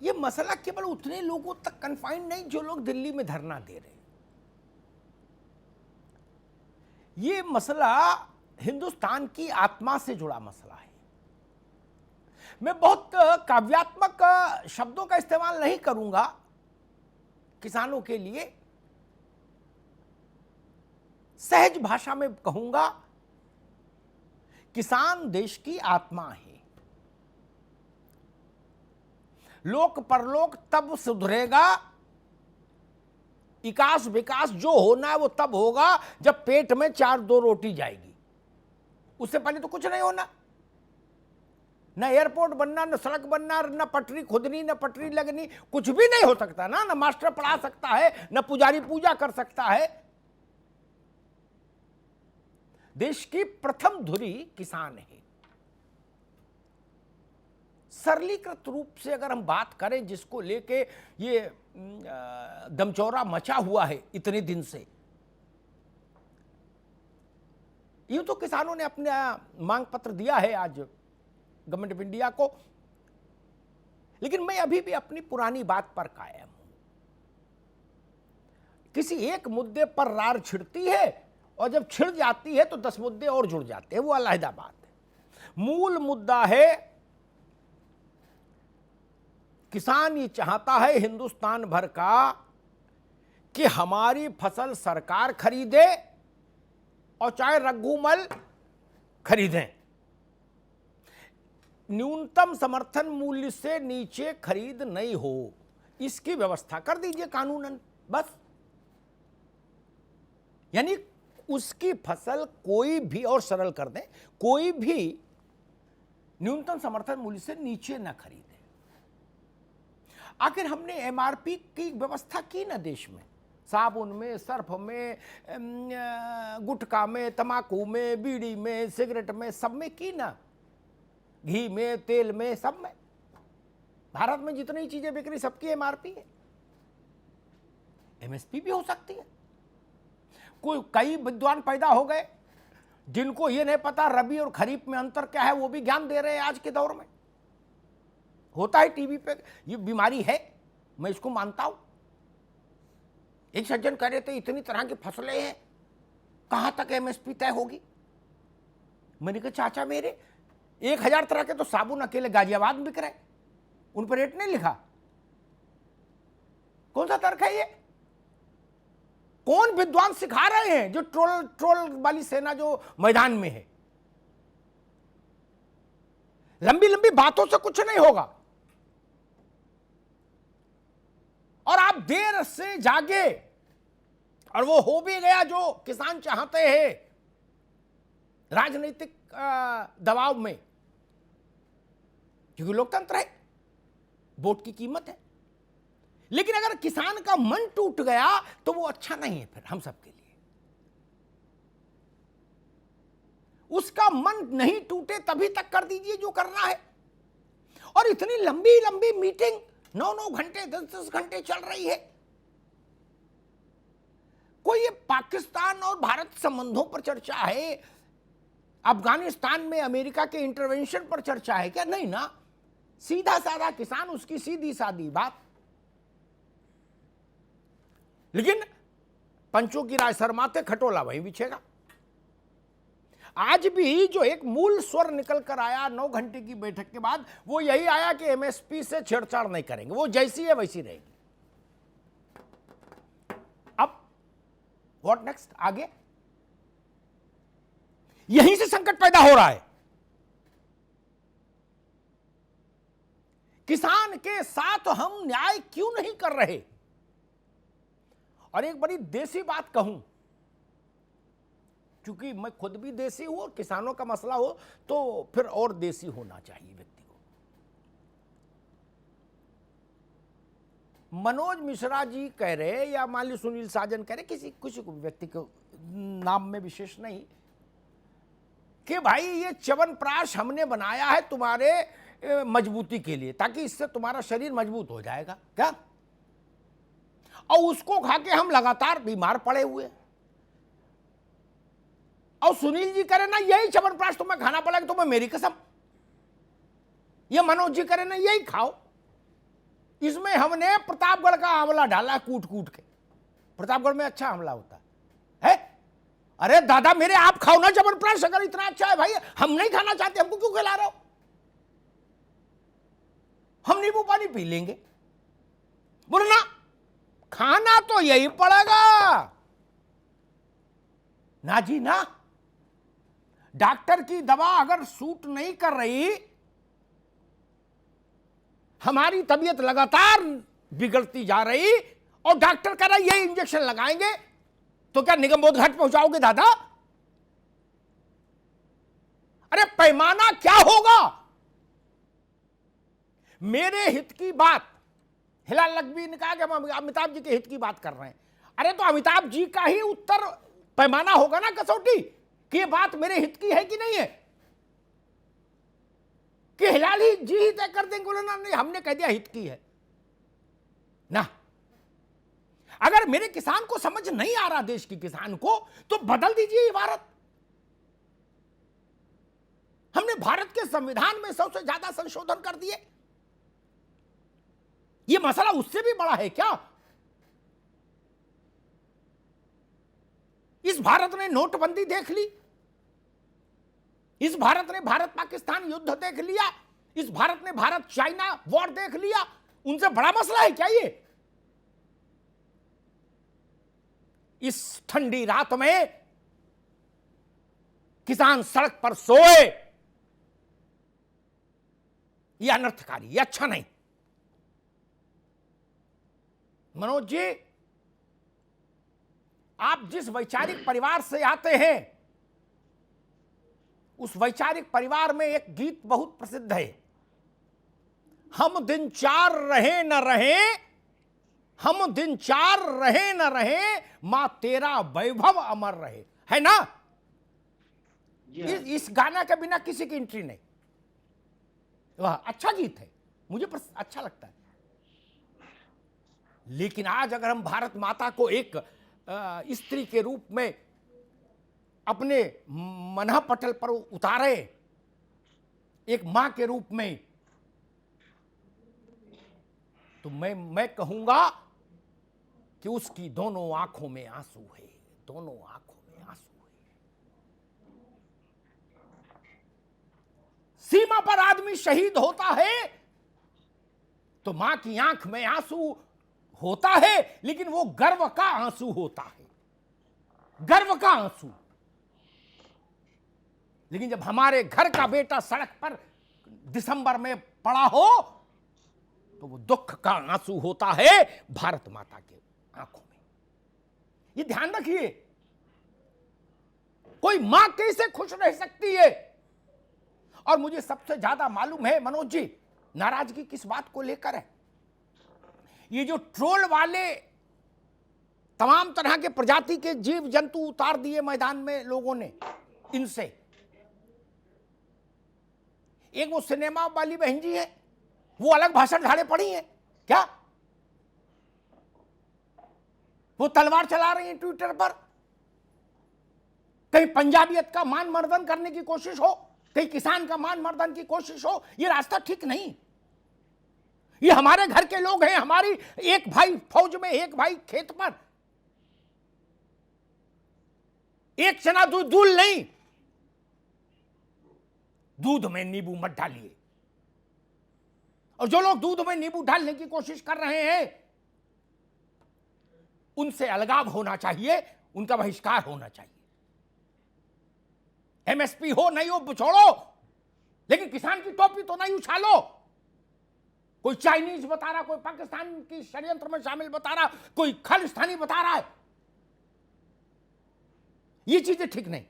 ये मसला केवल उतने लोगों तक कन्फाइंड नहीं जो लोग दिल्ली में धरना दे रहे हैं। ये मसला हिंदुस्तान की आत्मा से जुड़ा मसला है। मैं बहुत काव्यात्मक शब्दों का इस्तेमाल नहीं करूंगा किसानों के लिए, सहज भाषा में कहूंगा, किसान देश की आत्मा है। लोक परलोक तब सुधरेगा, विकास विकास जो होना है वो तब होगा जब पेट में 4-2 रोटी जाएगी। उससे पहले तो कुछ नहीं होना, न एयरपोर्ट बनना, न सड़क बनना, न पटरी खुदनी, न पटरी लगनी, कुछ भी नहीं हो सकता ना। न मास्टर पढ़ा सकता है, न पुजारी पूजा कर सकता है। देश की प्रथम धुरी किसान है। सरलीकृत रूप से अगर हम बात करें, जिसको लेके ये दमचौरा मचा हुआ है इतने दिन से, यूं तो किसानों ने अपना मांग पत्र दिया है आज गवर्नमेंट ऑफ इंडिया को, लेकिन मैं अभी भी अपनी पुरानी बात पर कायम हूं। किसी एक मुद्दे पर रार छिड़ती है और जब छिड़ जाती है तो 10 मुद्दे और जुड़ जाते हैं, वो अलग बात है। मूल मुद्दा है, किसान ये चाहता है हिंदुस्तान भर का कि हमारी फसल सरकार खरीदे और चाहे रघुमल खरीदें, न्यूनतम समर्थन मूल्य से नीचे खरीद नहीं हो, इसकी व्यवस्था कर दीजिए कानूनन, बस। यानी उसकी फसल कोई भी, और सरल कर दें, कोई भी न्यूनतम समर्थन मूल्य से नीचे ना खरीदे। आखिर हमने एमआरपी की व्यवस्था की ना देश में, साबुन में, सर्फ में, गुटखा में, तंबाकू में, बीड़ी में, सिगरेट में, सब में की ना, घी में, तेल में, सब में। भारत में जितनी चीजें बिक रही सबकी एमआरपी है। एमएसपी भी हो सकती है। कई विद्वान पैदा हो गए जिनको ये नहीं पता रबी और खरीफ में अंतर क्या है, वो भी ज्ञान दे रहे हैं आज के दौर में। होता है टीवी पे, ये बीमारी है, मैं इसको मानता हूं। एक सज्जन कह रहे थे इतनी तरह की फसलें हैं, कहां तक एमएसपी तय होगी। मैंने कहा चाचा मेरे 1000 तरह के तो साबुन अकेले गाजियाबाद में बिक रहे, उन पर रेट नहीं लिखा। कौन सा तर्क है ये? कौन विद्वान सिखा रहे हैं? जो ट्रोल वाली सेना जो मैदान में है। लंबी लंबी बातों से कुछ नहीं होगा, और आप देर से जागे और वो हो भी गया जो किसान चाहते हैं राजनीतिक दबाव में, क्योंकि लोकतंत्र है, वोट की कीमत है। लेकिन अगर किसान का मन टूट गया तो वो अच्छा नहीं है फिर हम सबके लिए। उसका मन नहीं टूटे तभी तक कर दीजिए जो करना है। और इतनी लंबी लंबी मीटिंग 9-9 घंटे 10-10 घंटे चल रही है। कोई ये पाकिस्तान और भारत संबंधों पर चर्चा है, अफगानिस्तान में अमेरिका के इंटरवेंशन पर चर्चा है क्या? नहीं ना, सीधा साधा किसान, उसकी सीधी सादी बात। लेकिन पंचों की राय शर्माते, खटोला वहीं बिछेगा। आज भी जो एक मूल स्वर निकल कर आया 9 घंटे की बैठक के बाद, वो यही आया कि एमएसपी से छेड़छाड़ नहीं करेंगे, वो जैसी है वैसी रहेगी। अब व्हाट नेक्स्ट? आगे यहीं से संकट पैदा हो रहा है। किसान के साथ हम न्याय क्यों नहीं कर रहे? और एक बड़ी देसी बात कहूं, क्योंकि मैं खुद भी देसी हूं और किसानों का मसला हो तो फिर और देसी होना चाहिए व्यक्ति को। मनोज मिश्रा जी कह रहे, या मान ली सुनील साजन कह रहे, किसी व्यक्ति को नाम में विशेष नहीं, कि भाई ये च्यवनप्राश हमने बनाया है तुम्हारे मजबूती के लिए, ताकि इससे तुम्हारा शरीर मजबूत हो जाएगा क्या, और उसको खा के हम लगातार बीमार पड़े हुए। और सुनील जी करे ना यही च्यवनप्राश तुम्हें खाना पड़ेगा, तुम्हें मेरी कसम। ये मनोज जी करे ना यही खाओ, इसमें हमने प्रतापगढ़ का आंवला डाला कूट कूट के। प्रतापगढ़ में अच्छा आंवला होता है। अरे दादा मेरे, आप खाओ ना च्यवनप्राश, अगर इतना अच्छा है भाई, हम नहीं खाना चाहते, हमको क्यों खिला रहे हो? हम नींबू पानी पी लेंगे। बोलो ना, खाना तो यही पड़ेगा ना जी ना। डॉक्टर की दवा अगर सूट नहीं कर रही, हमारी तबीयत लगातार बिगड़ती जा रही, और डॉक्टर कह रहा है ये इंजेक्शन लगाएंगे, तो क्या निगमबोध घाट पहुंचाओगे दादा? अरे पैमाना क्या होगा? मेरे हित की बात, हिलाल नकवी ने कहा कि हम अमिताभ जी के हित की बात कर रहे हैं। अरे तो अमिताभ जी का ही उत्तर पैमाना होगा ना, कसौटी, कि ये बात मेरे हित की है कि नहीं है, कि हिलाल ही जी ही तय कर देंगे? बोले ना नहीं, हमने कह दिया हित की है ना। अगर मेरे किसान को समझ नहीं आ रहा, देश के किसान को, तो बदल दीजिए इबारत। हमने भारत के संविधान में सबसे ज्यादा संशोधन कर दिए। ये मसला उससे भी बड़ा है क्या? इस भारत ने नोटबंदी देख ली, इस भारत ने भारत पाकिस्तान युद्ध देख लिया, इस भारत ने भारत चाइना वॉर देख लिया। उनसे बड़ा मसला है क्या ये? इस ठंडी रात में किसान सड़क पर सोए, यह अनर्थकारी, यह अच्छा नहीं। मनोज जी, आप जिस वैचारिक परिवार से आते हैं, उस वैचारिक परिवार में एक गीत बहुत प्रसिद्ध है, हम दिन चार रहे न रहे, हम दिन चार रहे न रहे, मां तेरा वैभव अमर रहे, है ना? इस गाना के बिना किसी की एंट्री नहीं। वाह, अच्छा गीत है, मुझे अच्छा लगता है। लेकिन आज अगर हम भारत माता को एक स्त्री के रूप में अपने मनह पटल पर उतारे, एक मां के रूप में, तो मैं कहूंगा कि उसकी दोनों आंखों में आंसू है, दोनों आंखों में आंसू है। सीमा पर आदमी शहीद होता है तो मां की आंख में आंसू होता है, लेकिन वो गर्व का आंसू होता है, गर्व का आंसू। लेकिन जब हमारे घर का बेटा सड़क पर दिसंबर में पड़ा हो, तो वो दुख का आंसू होता है भारत माता के आंखों में। ये ध्यान रखिए, कोई मां कैसे खुश रह सकती है? और मुझे सबसे ज्यादा मालूम है मनोज जी, नाराजगी किस बात को लेकर है। ये जो ट्रोल वाले तमाम तरह के प्रजाति के जीव जंतु उतार दिए मैदान में लोगों ने, इनसे। एक वो सिनेमा वाली बहन जी है, वो अलग भाषण झाड़े पड़ी है क्या? वो तलवार चला रही है ट्विटर पर, कहीं पंजाबियत का मान मर्दन करने की कोशिश हो, कहीं किसान का मान मर्दन की कोशिश हो। ये रास्ता ठीक नहीं। ये हमारे घर के लोग हैं, हमारी एक भाई फौज में, एक भाई खेत पर, एक चना दूध नहीं, दूध में नींबू मत डालिए। और जो लोग दूध में नींबू डालने की कोशिश कर रहे हैं, उनसे अलगाव होना चाहिए, उनका बहिष्कार होना चाहिए। एमएसपी हो नहीं हो छोड़ो, लेकिन किसान की टोपी तो नहीं उछालो। कोई चाइनीज बता रहा, कोई पाकिस्तान की षड्यंत्र में शामिल बता रहा, कोई खालिस्तानी बता रहा है। ये चीजें ठीक नहीं।